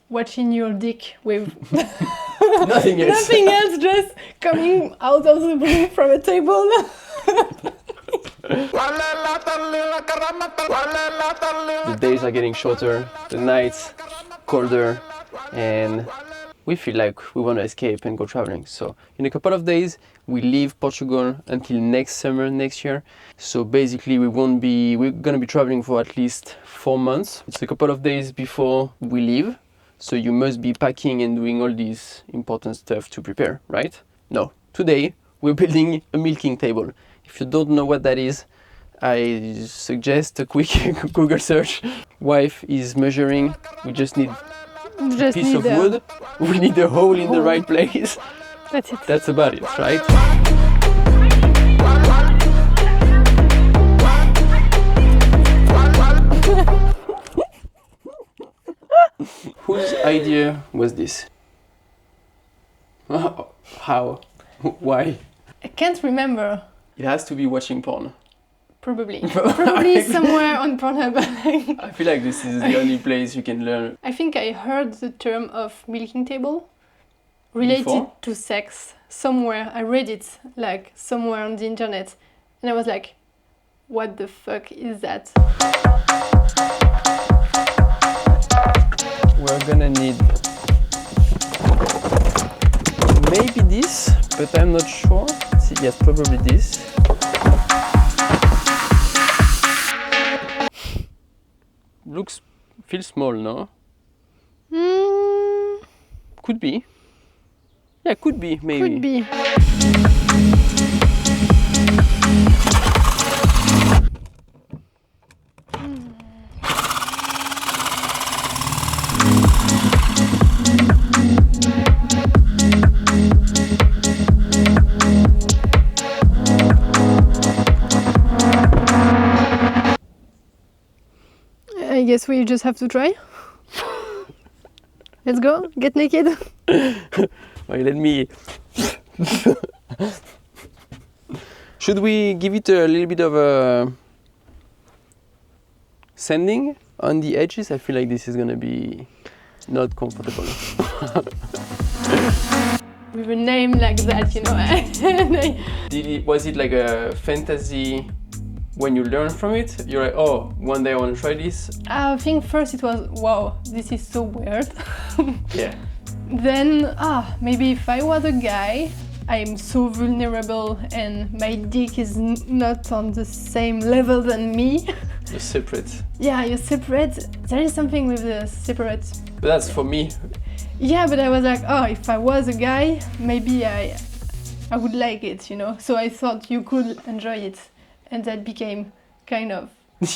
watching your dick with Nothing else. nothing else, just coming out of the blue from a table. The days are getting shorter, the nights colder, and we feel like we want to escape and go traveling. So in a couple of days, we leave Portugal until next summer, next year. So basically we're gonna be traveling for at least 4 months. It's a couple of days before we leave. So you must be packing and doing all these important stuff to prepare, right? No, today we're building a milking table. If you don't know what that is, I suggest a quick Google search. Wife is measuring, we just need a piece of wood, we need a hole in the right place. That's it. That's about it, right? Whose idea was this? How? Why? I can't remember. It has to be watching porn. Probably somewhere on Pornhub. I feel like this is the only place you can learn. I think I heard the term of milking table related Before? to sex somewhere. I read it like somewhere on the internet, and I was like, what the fuck is that? We're gonna need maybe this, but I'm not sure. Yes, probably this. Feels small, no? Could be. Yeah, could be, maybe. Could be. I guess we just have to try. Let's go, get naked. Wait, let me. Should we give it a little bit of a sanding on the edges? I feel like this is gonna be not comfortable. With a name like that, you know. Was it like a fantasy? When you learn from it, you're like, oh, one day I want to try this. I think first it was, wow, this is so weird. Yeah. Then, maybe if I was a guy, I'm so vulnerable and my dick is not on the same level than me. You're separate. Yeah, you're separate. There is something with the separate. But that's for me. Yeah, but I was like, oh, if I was a guy, maybe I would like it, you know. So I thought you could enjoy it. And that became kind of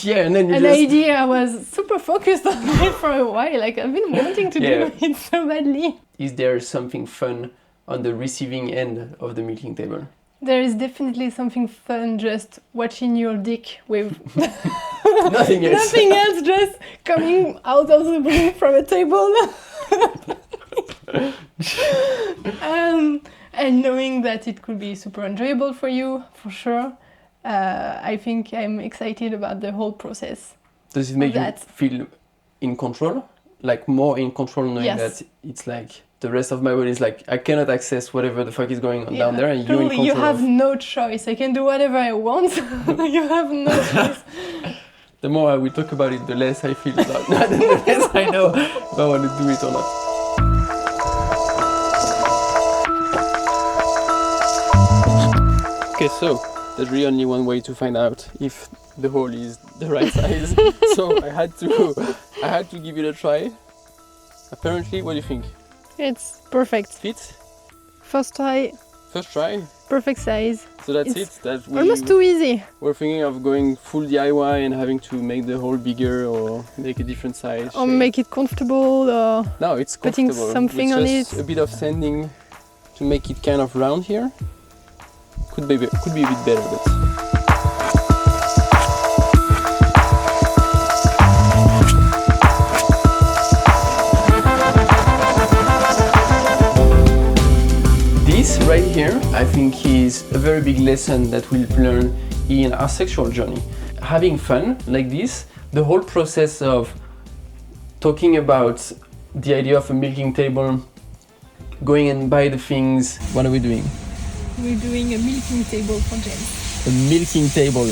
yeah, and then an idea. I was super focused on it for a while. Like I've been wanting to do it so badly. Is there something fun on the receiving end of the milking table? There is definitely something fun just watching your dick with nothing else. Nothing else, just coming out of the blue from a table. And knowing that it could be super enjoyable for you, for sure. I think I'm excited about the whole process. Does it make you feel in control? Like more in control knowing that it's like the rest of my body is like, I cannot access whatever the fuck is going on down there, and you're in control. You have no choice. I can do whatever I want. You have no choice. The more we talk about it, the less I feel about it. The less I know if I want to do it or not. Okay, so there's really only one way to find out if the hole is the right size. So I had to give it a try. Apparently, what do you think? It's perfect. Fits? First try. First try? Perfect size. So that's it? That almost too easy. We're thinking of going full DIY and having to make the hole bigger or make a different size. Or make it comfortable or no, it's putting comfortable. something on it. A bit of sanding to make it kind of round here. Could be a bit better, but... This right here, I think, is a very big lesson that we'll learn in our sexual journey. Having fun like this, the whole process of talking about the idea of a milking table, going and buy the things. What are we doing? We're doing a milking table for James. A milking table.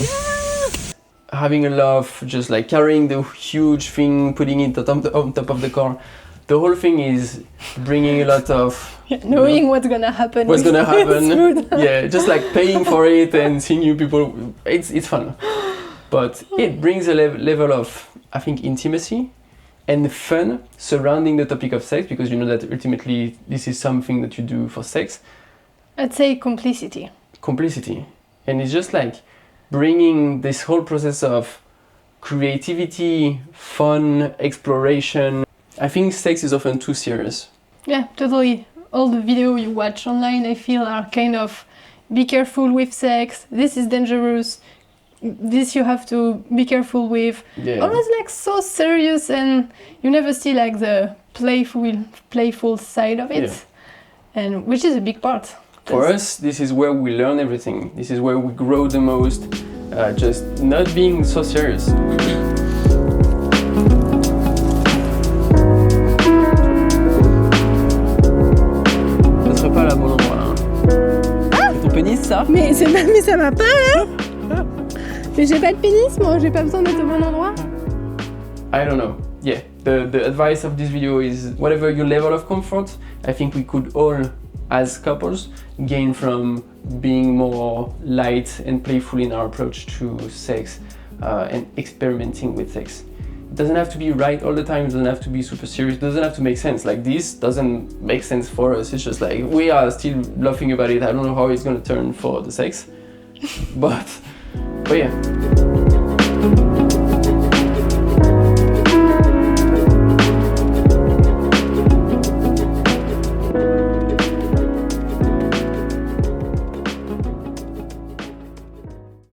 Having a laugh, just like carrying the huge thing, putting it on top of the car. The whole thing is bringing a lot of Knowing what's gonna happen. What's gonna happen? Food. Yeah, just like paying for it and seeing new people. It's fun, but it brings a level of, I think, intimacy and fun surrounding the topic of sex, because you know that ultimately this is something that you do for sex. I'd say complicity. Complicity, and it's just like bringing this whole process of creativity, fun, exploration. I think sex is often too serious. Yeah, totally. All the video you watch online, I feel, are kind of be careful with sex, this is dangerous, this you have to be careful with. Yeah. Almost like so serious, and you never see like the playful side of it. Yeah. And which is a big part. For us, this is where we learn everything. This is where we grow the most. Just not being so serious. Ça serait pas là bon endroit là. C'est ton pénis ça? Mais ça va pas là. Mais j'ai pas de pénis moi, j'ai pas besoin d'être au bon endroit. I don't know. Yeah, the advice of this video is whatever your level of comfort, I think we could all, as couples, gain from being more light and playful in our approach to sex and experimenting with sex. It doesn't have to be right all the time, it doesn't have to be super serious, it doesn't have to make sense. Like this doesn't make sense for us, it's just like we are still laughing about it. I don't know how it's gonna turn for the sex, but yeah.